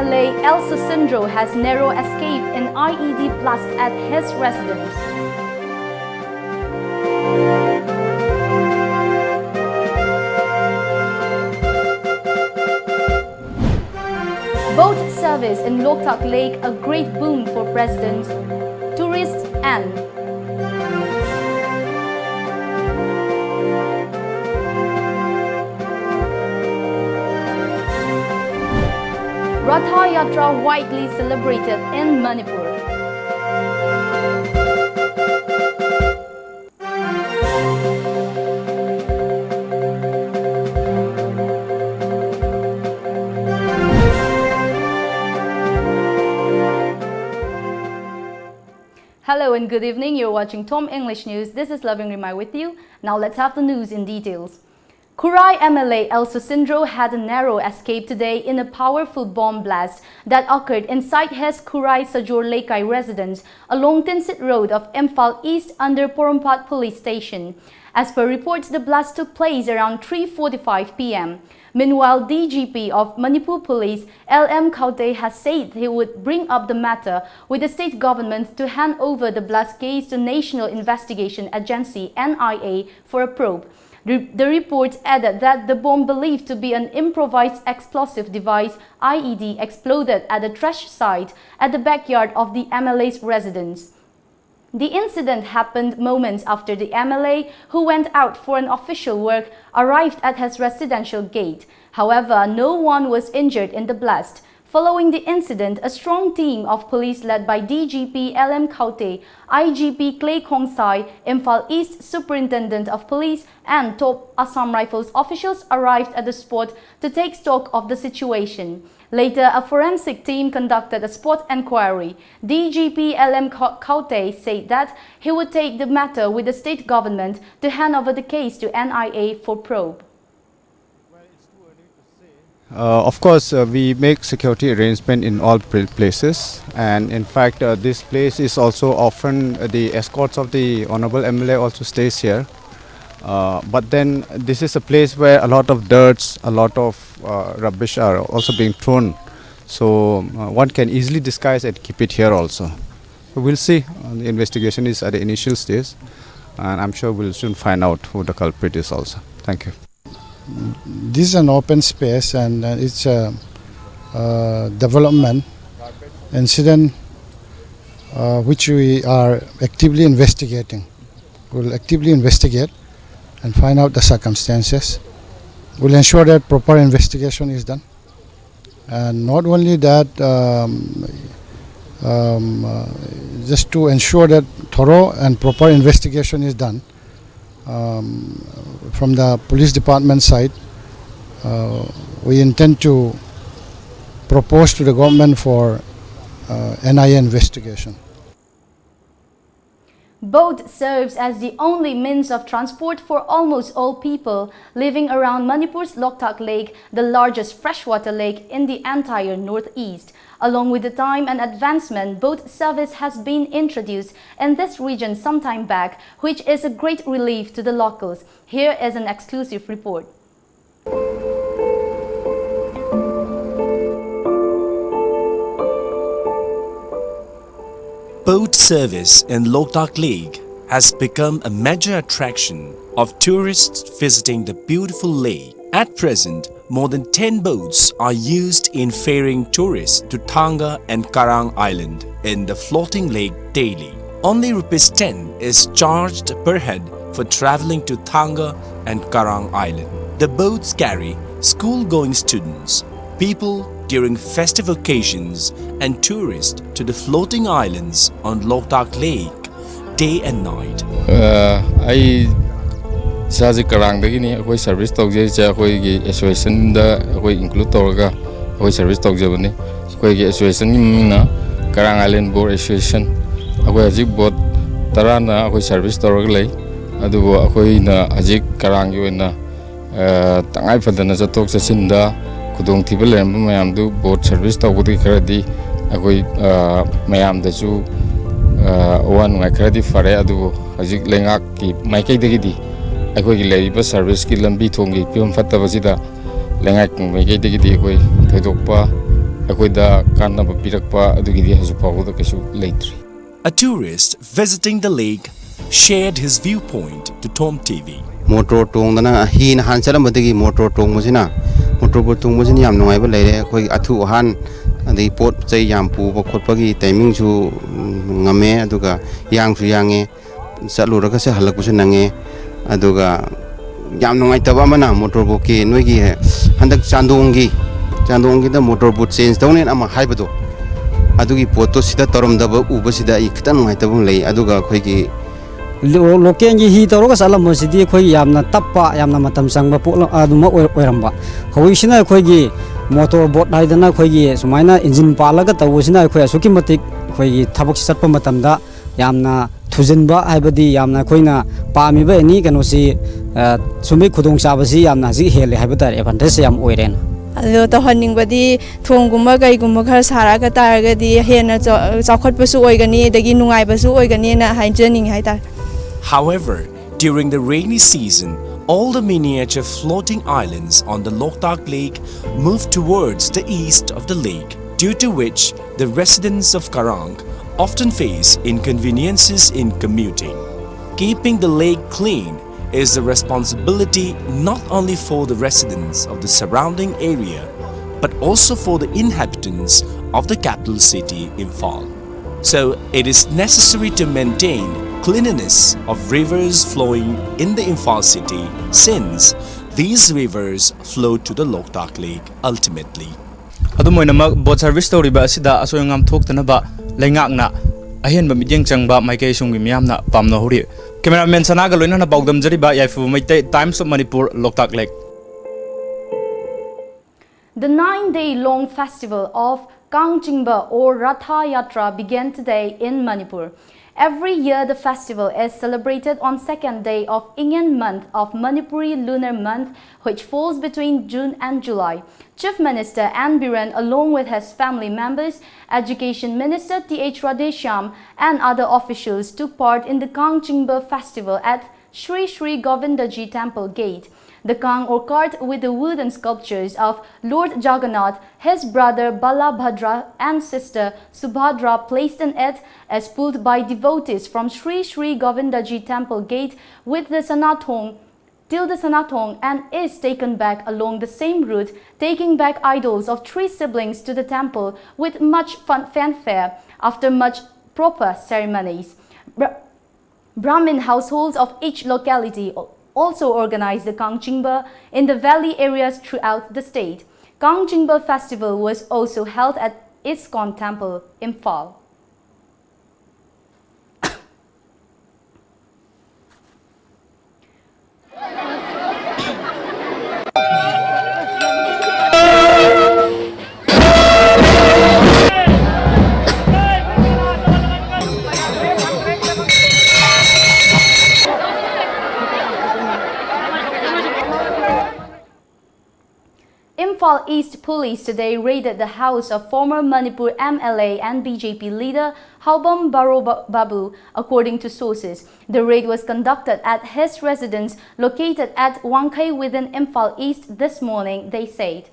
MLA Rameshwar has narrow escape in IED blast at his residence. Boat service in Loktak Lake a great boon for presidents, tourists and Ratha Yatra widely celebrated in Manipur. Hello and good evening. You're watching Tom English News. This is Loving Rimai with you. Now let's have the news in details. Kurai MLA Rameshwar had a narrow escape today in a powerful bomb blast that occurred inside his Kurai Sajor Lekai residence along Tinsit Road of Imphal East under Porompat Police Station. As per reports, the blast took place around 3:45 p.m. Meanwhile, DGP of Manipur Police LM Kaute has said he would bring up the matter with the state government to hand over the blast case to National Investigation Agency NIA for a probe. The reports added that the bomb believed to be an improvised explosive device IED exploded at a trash site at the backyard of the MLA's residence. The incident happened moments after the MLA, who went out for an official work, arrived at his residential gate. However, no one was injured in the blast. Following the incident, a strong team of police led by DGP LM Kaute, IGP Clay Khongsai, Imphal East Superintendent of Police and top Assam Rifles officials arrived at the spot to take stock of the situation. Later, a forensic team conducted a spot inquiry. DGP LM Kaute said that he would take the matter with the state government to hand over the case to NIA for probe. Of course, we make security arrangement in all places, and in fact this place is also often the escorts of the Honorable MLA also stays here. But then this is a place where a lot of dirts, a lot of rubbish are also being thrown. So one can easily disguise and keep it here also. So we'll see. The investigation is at the initial stage, and I'm sure we'll soon find out who the culprit is also. Thank you. This is an open space, and it's a development incident which we are actively investigating. We'll actively investigate and find out the circumstances. We'll ensure that proper investigation is done. And not only that, just to ensure that thorough and proper investigation is done, from the police department side, we intend to propose to the government for NIA investigation. Boat serves as the only means of transport for almost all people living around Manipur's Loktak Lake, the largest freshwater lake in the entire northeast. Along with the time and advancement, boat service has been introduced in this region some time back, which is a great relief to the locals. Here is an exclusive report. Boat service in Loktak Lake has become a major attraction of tourists visiting the beautiful lake. At present, more than 10 boats are used in ferrying tourists to Thanga and Karang Island in the floating lake daily. Only ₹10 is charged per head for traveling to Thanga and Karang Island. The boats carry school-going students, people during festive occasions and tourists to the floating islands on Loktak Lake day and night. Saji Karang dagini akoi service togje cha akoi gi association da akoi include torga akoi service togje bani akoi gi association na Karang Island Board Association akoi ajik boat tarana akoi service torga lei adubo akoi na ajik Karang gi na tangai phadana chatok chasin da kudong thibel lem mayam du boat service togudi kharadi akoi mayam da chu one ngai kharadi fare adubo ajik lengak ki maikai dagidi akoi gi leiba service ki lambi thongi piom fatta basida lengai mai ge digi di akoi thodokpa ꯑꯩꯈꯣꯏꯗ ꯀꯥꯟꯅꯕ ꯄꯤꯔꯛꯄ ꯑꯗꯨꯒꯤꯗꯤ ꯍꯧꯖꯤꯛ ꯐꯥꯎꯕꯗ ꯀꯩꯁꯨ ꯂꯩꯇ꯭ꯔꯤ. A tourist visiting the lake shared his viewpoint to Tom TV. Motor tongdana hi na han chalambadagi motor tongmasina motor boat tongmasina yam nungaiba leire akhoi athu han adai pot chai yam pu ba khotpagi timing su ngame aduga yang su yange chaluraga se halakpusu nange aduga yam nungai taba mana motor boat ki noigi handak chandongi da motor boat change tawne ama haibado adugi poto sida toromdaba ubasida I khita nungai tabum lei aduga akhoi ki local hi tawroga salam sidi khoi yamna tappa yamna matam sangba polo aduma oiramba hoisina khoi gi motor boat haidana khoi gi sumaina engine palaga tawusina khoi asuki matik khoi gi thabak satpa matamda yamna thujinba haibadi yamna khoina pamiba ani kanosi sumi khudong sabasi yamna ji hele haibata advantage yam oiren alo to haningbadi thongumba gaigumba khar saraga taragadi hena chawkhatpasu oigani dagi nungaibasu oigani na haijaning haitar. However, during the rainy season, all the miniature floating islands on the Loktak Lake moved towards the east of the lake, due to which the residents of Karang often face inconveniences in commuting. Keeping the lake clean is the responsibility not only for the residents of the surrounding area, but also for the inhabitants of the capital city, Imphal. So it is necessary to maintain cleanliness of rivers flowing in the Imphal city, since these rivers flow to the Loktak Lake ultimately. Adumoinamak boat service to riba asida asoyangam thoktanaba laingakna ahenba midyeng changba maikei sungmi miyamna pamna hori. Cameraman Sanaga loinana paudam jariba yaifu maite Times of Manipur Loktak Lake. The 9-day-long festival of Kangjingba or Ratha Yatra began today in Manipur. Every year, the festival is celebrated on 2nd day of Ingyan month of Manipuri lunar month, which falls between June and July. Chief Minister An Biren, along with his family members, Education Minister T.H. Radheshyam and other officials took part in the Kangjingba festival at Sri Sri Govindaji Temple Gate. The Kang or cart with the wooden sculptures of Lord Jagannath, his brother Balabhadra and sister Subhadra placed in it is pulled by devotees from Sri Sri Govindaji Temple Gate with the Sanathong till the Sanathong and is taken back along the same route, taking back idols of 3 siblings to the temple with much fanfare after much proper ceremonies. Brahmin households of each locality also organized the Kangjingba in the valley areas throughout the state. Kangjingba festival was also held at ISKCON Temple, Imphal. Imphal East Police today raided the house of former Manipur MLA and BJP leader Haubam Baro Babu, according to sources. The raid was conducted at his residence located at Wangkai within Imphal East this morning, they said.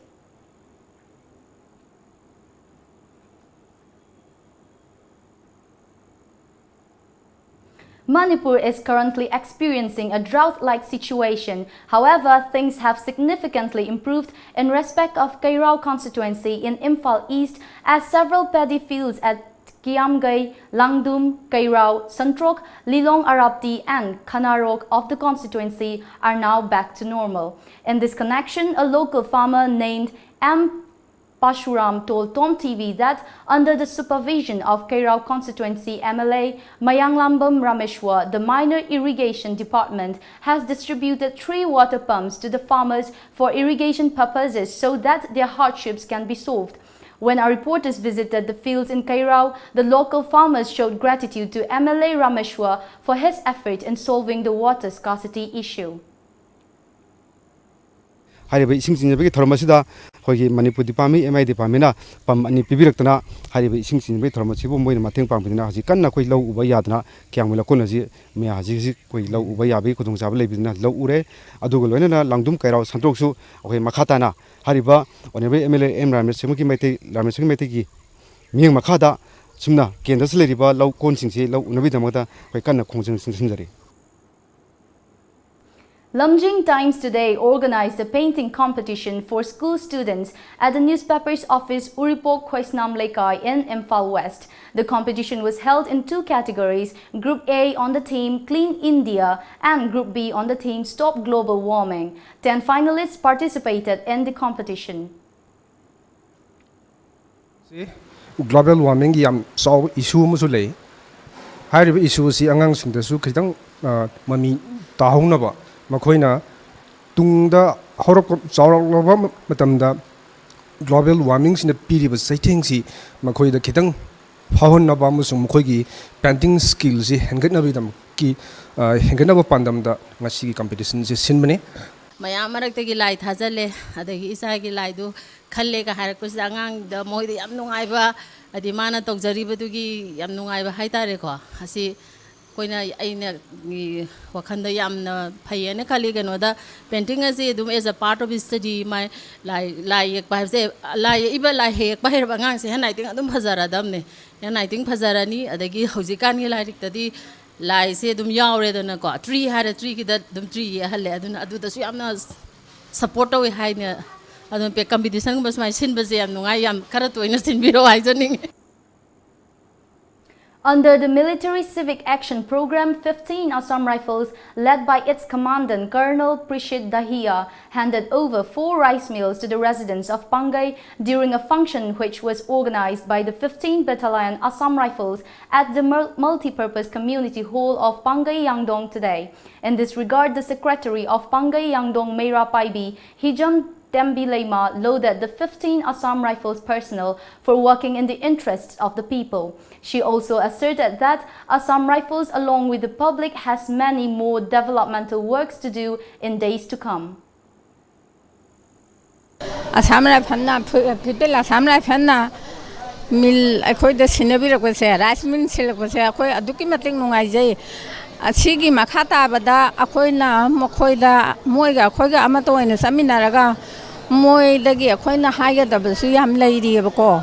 Manipur is currently experiencing a drought-like situation. However, things have significantly improved in respect of Kairao constituency in Imphal East, as several paddy fields at Kiamgai, Langdum, Kairao, Santrok, Lilong Arapti and Kanarok of the constituency are now back to normal. In this connection, a local farmer named M. Pashuram told Tom TV that under the supervision of Kairao constituency MLA Mayanglamban Rameshwar, the minor irrigation department has distributed 3 water pumps to the farmers for irrigation purposes so that their hardships can be solved. When our reporters visited the fields in Kairao, the local farmers showed gratitude to MLA Rameshwar for his effort in solving the water scarcity issue. hariba ising sinjabagi thormasida hogi Manipur Dipami MI Dipamina pam ani pibirakna hariba ising sinjabagi thormasibu moina mateng pangpidina haji kanna koi lau uba yadna kyangmila konaji me haji koi lau uba yabi kudung jaba lebidina lau ure adugo loina langdum kairao santroksu hoi makhatana hariba onebe MLA M Rameshwar ki miyang makhada sumna kendra seleriba lau konsingsi lau unabi damada hoi kanna khongjang sinjari. Lamjing Times today organized a painting competition for school students at the newspaper's office Uripok Khoisnam Lekai in Imphal West. The competition was held in two categories, Group A on the theme Clean India and Group B on the theme Stop Global Warming. 10 finalists participated in the competition. Global warming yam so issue musulay. High issue si angang sing the su kitang mami tahonaba. Makoina Tungda Horok Zorova Matamda global warming in the period was sighting si Makoi the Kitang Pahon Nabamusum Kogi painting skills and get Navidam ki Henganaba Pandam the Masi competitions is Sinmane. Mayamarak light has a le at the Isagi Laidu Kaleka Harakusangang the Moidi Amnungaiva at the Mana Tokzaribugi Yamnungaiva Haitareko. Hasi Koina aina wakanda yamna phayene khali ganoda painting as a part of his study my like perhaps like iba like hek bahir bangang se han I think adum phazara damne and I think phazarani adagi hojikan ni like tadi like se dum yaure dona ko tree had a tree that dum tree halle aduna adu da su yamna support we haina adum pe competition bas mai sin bas yam nungai yam karato ina sin biro haijoning. Under the Military Civic Action Program, 15 Assam Rifles, led by its commandant Colonel Prishit Dahiya, handed over 4 rice meals to the residents of Pangai during a function which was organized by the 15th Battalion Assam Rifles at the Multi-Purpose Community Hall of Pangai Yangdong today. In this regard, the Secretary of Pangai Yangdong Meira Paibi, Hijam Tembi Lema, lauded the 15 Assam Rifles personnel for working in the interests of the people. She also asserted that Assam Rifles, along with the public, has many more developmental works to do in days to come. Assam Rifles mil akoi the scenery ko se rice mill se ko se akoi aduki mating nungai jai asigi makhata bada akoi na mokoi da moiga akoi ga amato ina saminaraga moi dagi akoi na haiga da su yam leiri bako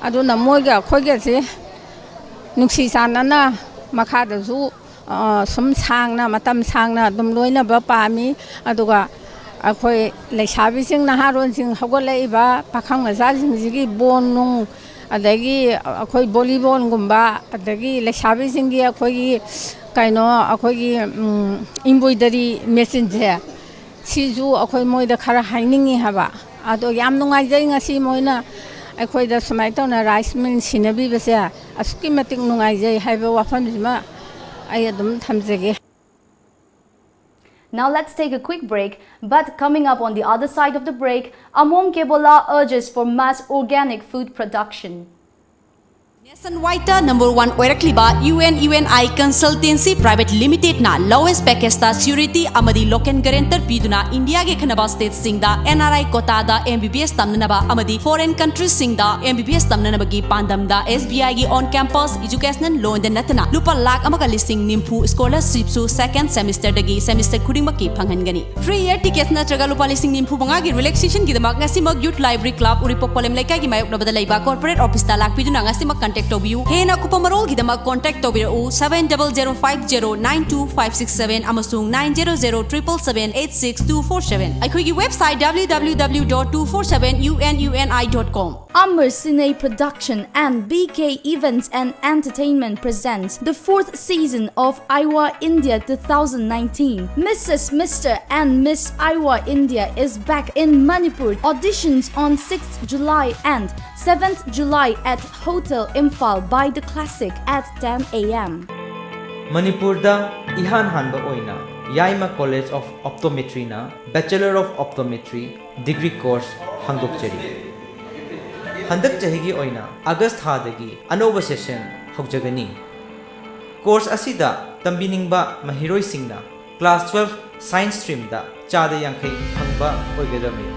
aduna moiga akoi ga se nuksi sanana makhada su sum sangna matam sangna dum loina ba pami aduga akoi lesabi sing na haron sing hogolaiba pakhang maza sing jigi bonung adagi akoi volleyball gumba adagi lesabi singi akoi kaino akoi embroidery machine je siju akoi moida khara hainingi haba ado yam nungai jai ngasi moina akoi da samai tona rice mill sinabi bese asuki matik nungai jai haiba wafam jima ai adum thamjege. Now let's take a quick break, but coming up on the other side of the break, Amom Kebola urges for mass organic food production. Nationwide #1 oirakliba UNI Consultancy Private Limited na lowest package ta security amadi local guarantor piduna India ge khanaba state singda NRI quota da MBBS tamnaba amadi foreign countries singda MBBS tamnaba gi pandam da SBI gi on campus educational loan da natna lupa lakh amaga listing nimpu scholarship su second semester dagi semester khuding maki phangangani free year tickets na traga lupa listing nimpu banga gi relaxation gi damak ngasimag youth library club uripok polem lekai gi mayok na badalai ba corporate office ta lak piduna ngasimag contact Tobiu Hena Kupamarol Gidama contact Tobiu 7005092567 Amasung 90077786247. Aikuigi website www.247ununi.com. Amber Cine Production and BK Events and Entertainment presents the 4th season of Iwa India 2019. Mrs. Mr. and Miss Iwa India is back in Manipur. Auditions on 6th July and 7th July at Hotel Imphal by the Classic at 10 a.m. Manipurda Ihan Hanba Oina Yaima College of Optometry na Bachelor of Optometry degree course Hangdokchari. Handak Chahigi Oina August Hadagi Anoba session Hogjagani. Course Asida Tambiningba Mahiroi Singna Class 12 Science Stream da Chada Yankai ꯌꯦꯡꯕ ꯑꯣꯏꯒꯗꯕꯅꯤ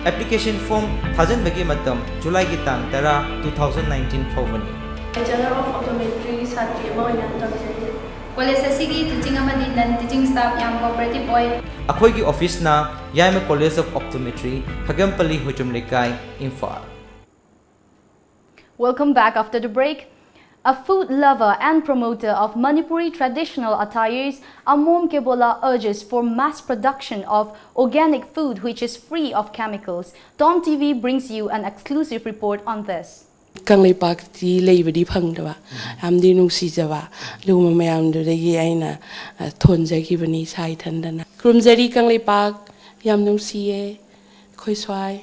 application form ꯊꯥꯖꯤꯟꯕꯒꯤ ꯃꯇꯝ ꯖꯨꯂꯥꯏꯒꯤ ꯇꯥꯡ 10 2019 ꯐꯥꯎꯕꯅꯤ Bachelor of Optometry satri ama oina tamjai college asigi teaching amadi non teaching staff yam cooperative oi ꯑꯩꯈꯣꯏꯒꯤ ꯑꯣꯐꯤꯁꯅ ꯌꯥꯏꯃ college of optometry ꯈꯥꯒꯦꯝꯄꯜꯂꯤ ꯍꯨꯏꯆꯨꯝ ꯂꯩꯀꯥꯏ Imphal Welcome back after the break. A food lover and promoter of Manipuri traditional attires, Amom Kebola urges for mass production of organic food which is free of chemicals. Tom TV brings you an exclusive report on this. Kanglai Pakti Labadi Pangdava, Amdi Nusijava, Luma Mayamdagi Aina, Tonjaki Bani Saitandana. Krumzari Kanglai Pak, Yamnusie, Koiswai.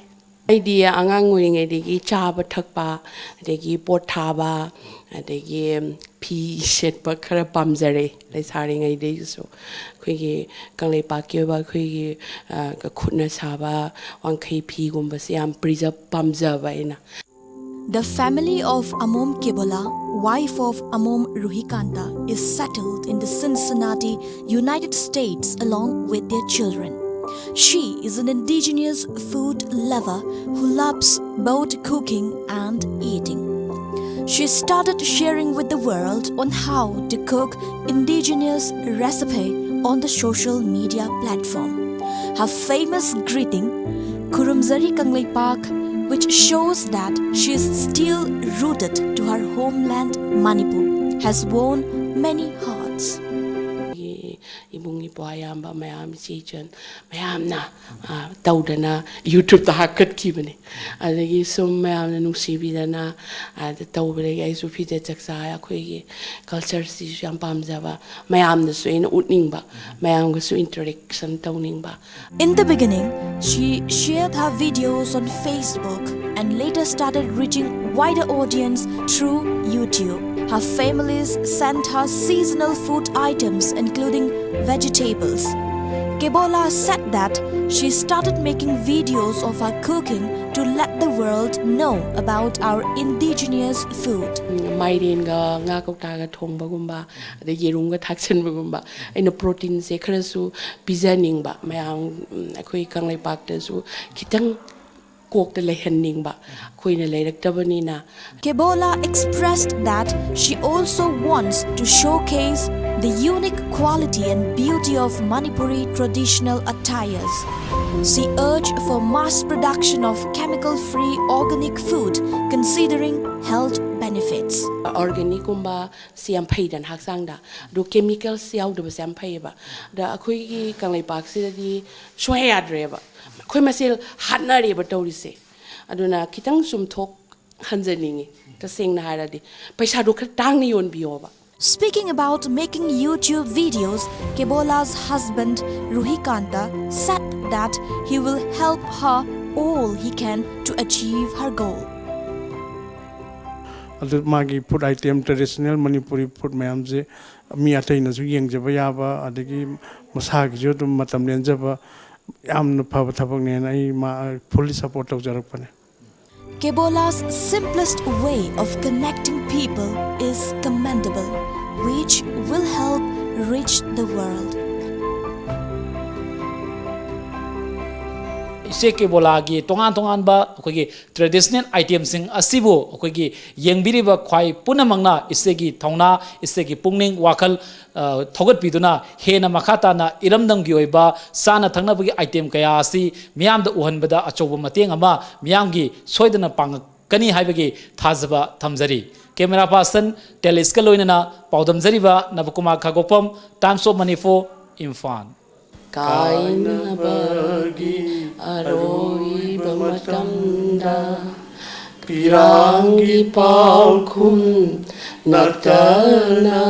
Idea angang wing adigi chaba thakpa adigi potaba adigi pi shet pa khara pamjare lai saring idei so khoigi kanglai pa ke ba khoigi ka khutna saba wangkhai phi gumba se am preserve pamjaba ina. The family of Amom Kebola, wife of Amom Ruhikanta, is settled in the Cincinnati, United States along with their children. She is an indigenous food lover who loves both cooking and eating. She started sharing with the world on how to cook indigenous recipe on the social media platform. Her famous greeting, Kurumzari Kanglai Pak, which shows that she is still rooted to her homeland Manipur, has won many hearts. Ibungi Poyamba, Mayam Chichen, Mayamna, Taudana, YouTube the Hakat Kibani. And the Yisum Mayam Nusibidana, the Taubere, Supita Taxaya, Quigi, Culture Sisham Pamzava, Mayam the Swain Utningba, Mayam was interaction Towningba. In the beginning, she shared her videos on Facebook and later started reaching wider audience through YouTube. Her families sent her seasonal food items including vegetables. Kebola said that she started making videos of her cooking to let the world know about our indigenous food. Mairinga ngakoktaga thongbagumba the yerunga thaksenbagumba ina protein se kharasu pizaninga mayang akhoi kanglai pakta su kitang Kebola expressed that she also wants to showcase the unique quality and beauty of Manipuri traditional attires. She urged for mass production of chemical-free organic food, considering health benefits. Organic kumba siam paidan haksangda do chemicals siaw do siam paiba da akhui kanglai pak si di shwaya dreba khoi masil hatnari ba tawrise aduna kitang sum thok hanjaningi ta sengna haradi paisa do khatang ni yon bioba. Speaking about making YouTube videos, Kebola's husband Ruhikanta said that he will help her all he can to achieve her goal. Magi food item traditional Manipuri food mayamje mi ataina su yengjaba yaba adagi masagi jo dum matam lenjaba yamna phaba thabak ne ai ma fully support tawjarakpane. Kebola's simplest way of connecting people is commendable, which will help reach the world. Ise Kebola gi tongan ba akogi traditional items sing asibo akogi yengbiriba khwai punamangna isegi thongna isegi pungning wakal thogat biduna hena makhata na iramdam gi oiba sana thangna bagi item kaya asi miyam da uhanbada achoba mateng ama miyam gi soidana pang kani haibagi thazaba thamjari camera person telescope loinana paudam jariba nabukuma khagopam Times of Manifo Imphal Kainabagi aroi bamatamda pirangi palkhum natana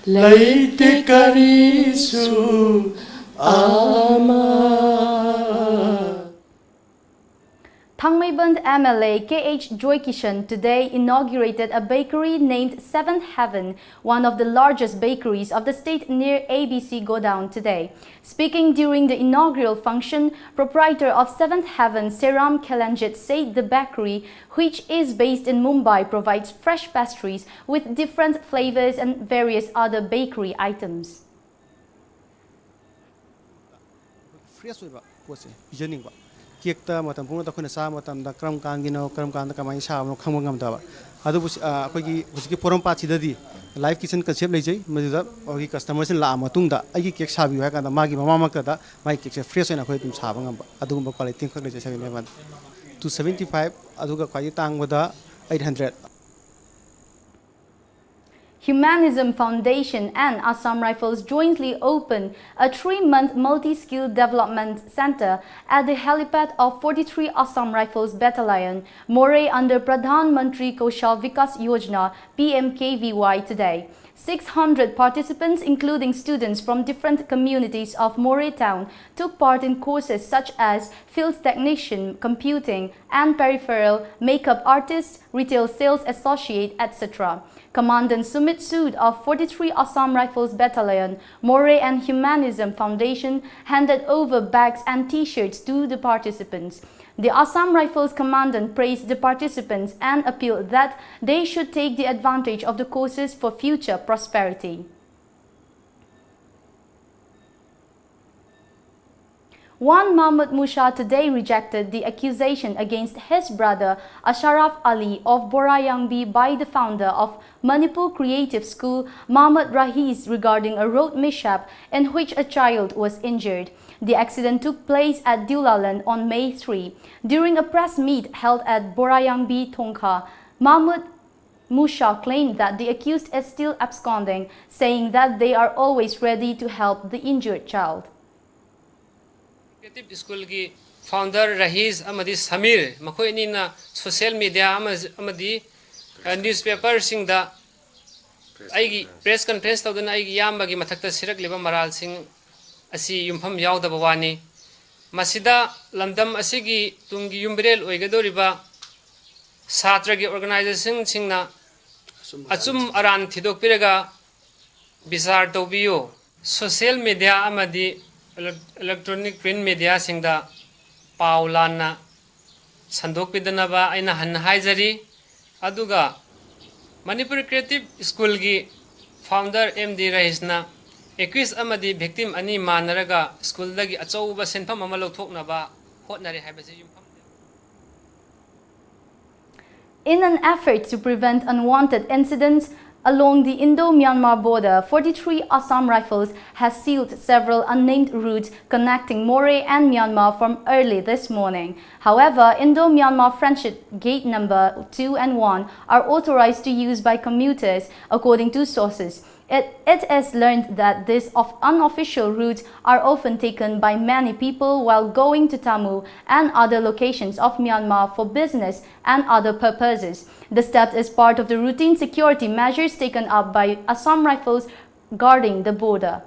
laite karisu ama. Thangmeiband MLA KH Joy Kishan today inaugurated a bakery named Seventh Heaven, one of the largest bakeries of the state near ABC Godown today. Speaking during the inaugural function, proprietor of Seventh Heaven, Seram Kelanjit, said the bakery, which is based in Mumbai, provides fresh pastries with different flavors and various other bakery items. Fresh होइबा पोसे पिजनिंगबा केकता मतम पुंगता खोना सा मतमदा क्रम कांगिनो क्रम कांदा कमाई साबनो खंगम गमदाबा अदु अखोगी हुजिकी पोरम पाचिददी लाइव किचन कंसेप्ट लेजै मदुदा अखोगी कस्टमर से ला मतुंगदा अगी केक साबियो है कांदा मागी ममा मकदा माई केक से फ्रेश होना खोई तुम साबा गमबा अदुगुम्बा क्वालिटी खक लेजै साबिने बन 275 अदुगा क्वाई तांगबदा 800. Humanism Foundation and Assam Rifles jointly opened a 3-month multi-skill development center at the helipad of 43 Assam Rifles Battalion, Moray under Pradhan Mantri Kaushal Vikas Yojana (PMKVY) today. 600 participants, including students from different communities of Moray town, took part in courses such as field technician, computing and peripheral, makeup artist, retail sales associate, etc. Commandant Sumit Sood of 43 Assam Rifles Battalion, Moray and Humanism Foundation handed over bags and t-shirts to the participants. The Assam Rifles commandant praised the participants and appealed that they should take the advantage of the courses for future prosperity. One Mahmud Musa today rejected the accusation against his brother Asharaf Ali of Borayangbi by the founder of Manipur Creative School, Mahmud Rahiz, regarding a road mishap in which a child was injured. The accident took place at Dulaland on May 3. During a press meet held at Borayangbi, Tongkha, Mahmud Musa claimed that the accused is still absconding, saying that they are always ready to help the injured child. Creative School ki founder Rahiz amadi Samir makoi ni na social media amadi newspaper sing da aigi press conference tawduna aigi yamba gi mathakta sirak leba maral sing asi yumpham yaudaba wani masida lamdam asigi tungi yumbrel oigadoriba satra gi organization singna achum aran thidok pirega bizar tawbiyo social media amadi electronic print media singda paulana sandok pidanaba aina han haijari aduga Manipur Creative School gi founder MD Rahisna accused amadi victim ani manaraga school dagi achouba senpham ama lothoknaba hotnari haibasi yumpham. In an effort to prevent unwanted incidents along the Indo-Myanmar border, 43 Assam Rifles has sealed several unnamed routes connecting Moray and Myanmar from early this morning. However, Indo-Myanmar Friendship Gate number 2 and 1 are authorized to use by commuters, according to sources. It is learned that these unofficial routes are often taken by many people while going to Tamil and other locations of Myanmar for business and other purposes. The step is part of the routine security measures taken up by Assam Rifles guarding the border.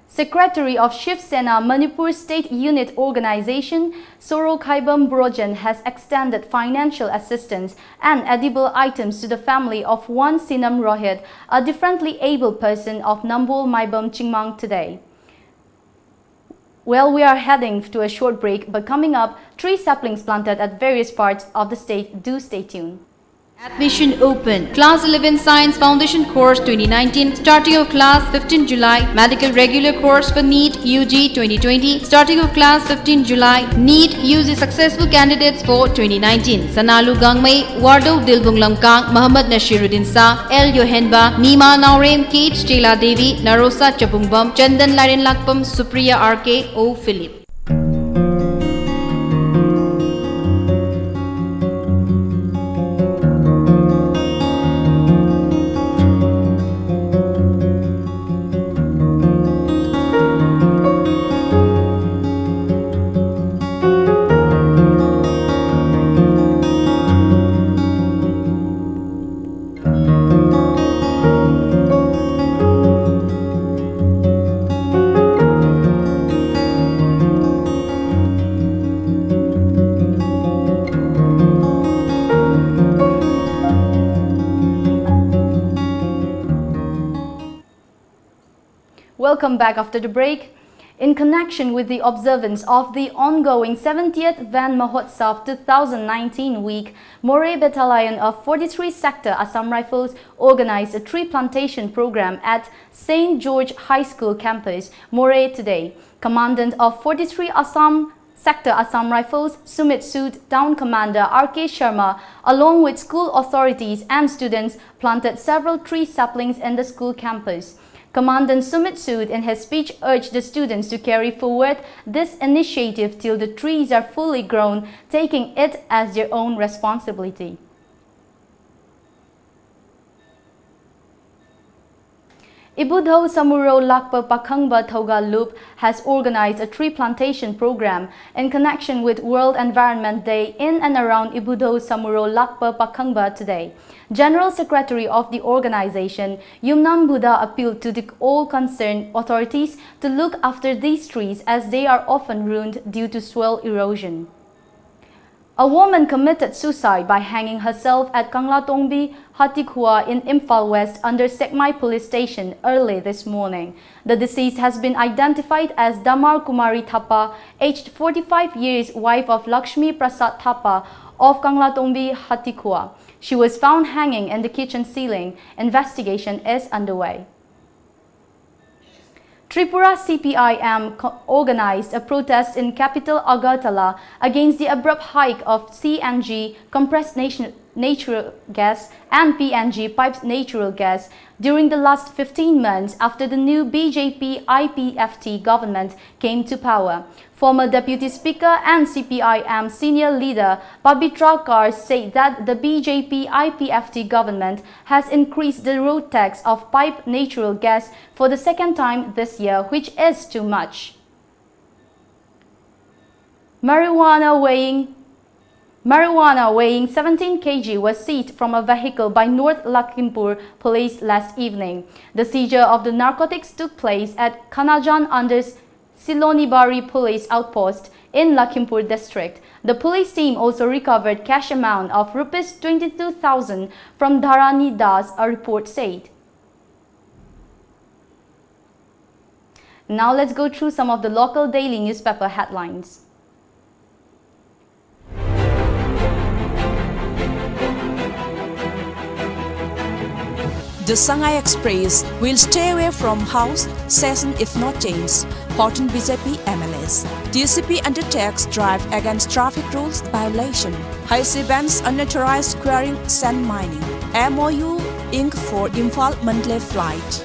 Secretary of Shiv Sena Manipur State Unit Organization, Soro Khaibam Brojan, has extended financial assistance and edible items to the family of one Sinam Rohit, a differently able person of Nambol Maibam Chingmang today. Well, we are heading to a short break, but coming up, 3 saplings planted at various parts of the state. Do stay tuned. Admission open. Class 11 Science Foundation Course 2019. Starting of class 15 July. Medical regular course for NEET UG 2020. Starting of class 15 July. NEET UG successful candidates for 2019. Sanalu Gangmei, Wardo Dilbung Lamkang, Muhammad Nashiruddin Sa, El Yohenba, Nima Naurem, Kate Stela Devi, Narosa Chapungbam, Chandan Larin Lakpam, Supriya RK, O Philip. Welcome back after the break. In connection with the observance of the ongoing 70th Van Mahotsav 2019 week, Moray Battalion of 43 Sector Assam Rifles organized a tree plantation program at St. George High School campus, Moray today. Commandant of 43 Sector Assam Rifles, Sumit Sood, Town Commander R.K. Sharma, along with school authorities and students, planted several tree saplings in the school campus. Commandant Sumit Sood in his speech urged the students to carry forward this initiative till the trees are fully grown, taking it as their own responsibility. Ibudho Samuro Lakpa Pakhangba Thoga Loop has organized a tree plantation program in connection with World Environment Day in and around Ibudho Samuro Lakpa Pakhangba today. General Secretary of the organization, Yumnam Buddha, appealed to all concerned authorities to look after these trees as they are often ruined due to soil erosion. A woman committed suicide by hanging herself at Kanglatongbi, Hatikua in Imphal West under Sekmai police station early this morning. The deceased has been identified as Damar Kumari Thapa, aged 45 years, wife of Lakshmi Prasad Thapa of Kanglatongbi, Hatikua. She was found hanging in the kitchen ceiling. Investigation is underway. Tripura CPIM organized a protest in capital Agartala against the abrupt hike of CNG, compressed natural gas, and PNG, piped natural gas, during the last 15 months after the new BJP IPFT government came to power. Former Deputy Speaker and CPIM senior leader Pabitra Kar said that the BJP IPFT government has increased the road tax of piped natural gas for the second time this year, which is too much. Marijuana weighing 17 kg was seized from a vehicle by North Lakhimpur police last evening. The seizure of the narcotics took place at Kanajan under Silonibari police outpost in Lakhimpur district. The police team also recovered cash amount of Rs 22,000 from Dharani Das, a report said. Now let's go through some of the local daily newspaper headlines. The Shanghai Express will stay away from house session if not changed, Horton BJP MLAs. DCP undertakes drive against traffic rules violation. High sea bans unauthorized quarrying sand mining. MOU Inc. for Imphal monthly flight.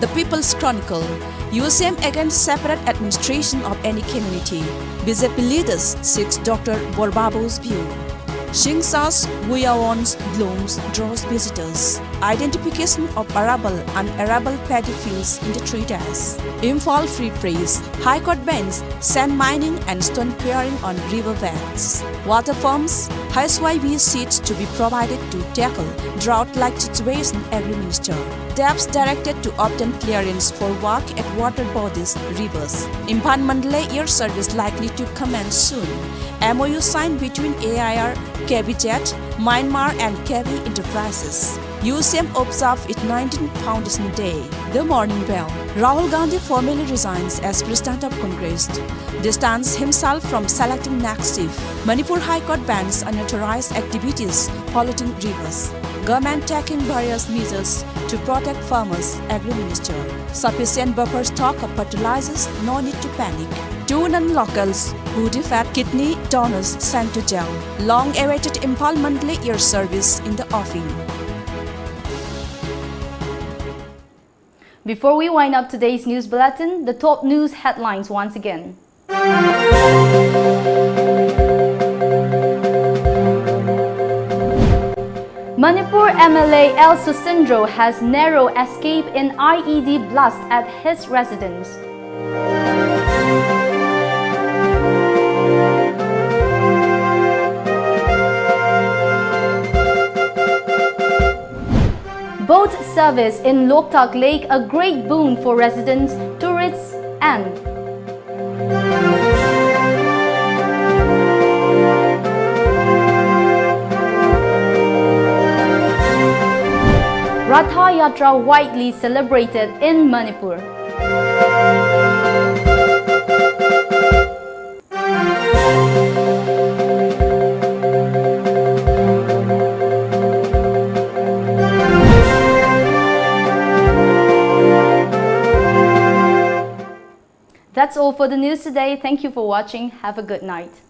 The People's Chronicle. USM against separate administration of any community. BJP leaders seeks Dr. Borbabu's view. Shingsa's Guyawon's blooms draws visitors. Identification of arable and arable paddy fields in the 3 days. Imphal free praise. High Court bans sand mining and stone quarrying on river banks. Water farms. Housewife seats to be provided to tackle drought-like situation, Agri Minister. Debts directed to obtain clearance for work at water bodies, rivers. Impan Mandalay Air Service likely to commence soon. MOU signed between AIR, KBJet, Myanmar and KB Enterprises. USM observed its 19th Foundation Day. The Morning Bell. Rahul Gandhi formally resigns as President of Congress. Distances himself from selecting next chief. Manipur High Court bans unauthorized activities polluting rivers. Government taking various measures to protect farmers, Agri Minister. Sufficient buffer stock of fertilizers, no need to panic. 2 non-locals who defect kidney donors sent to jail. Long-awaited Imphal monthly air service in the offing. Before we wind up today's news bulletin, the top news headlines once again. Manipur MLA El Susindro has narrow escape in IED blast at his residence. Boat service in Loktak Lake, a great boon for residents, tourists and Ratha Yatra widely celebrated in Manipur. That's all for the news today. Thank you for watching. Have a good night.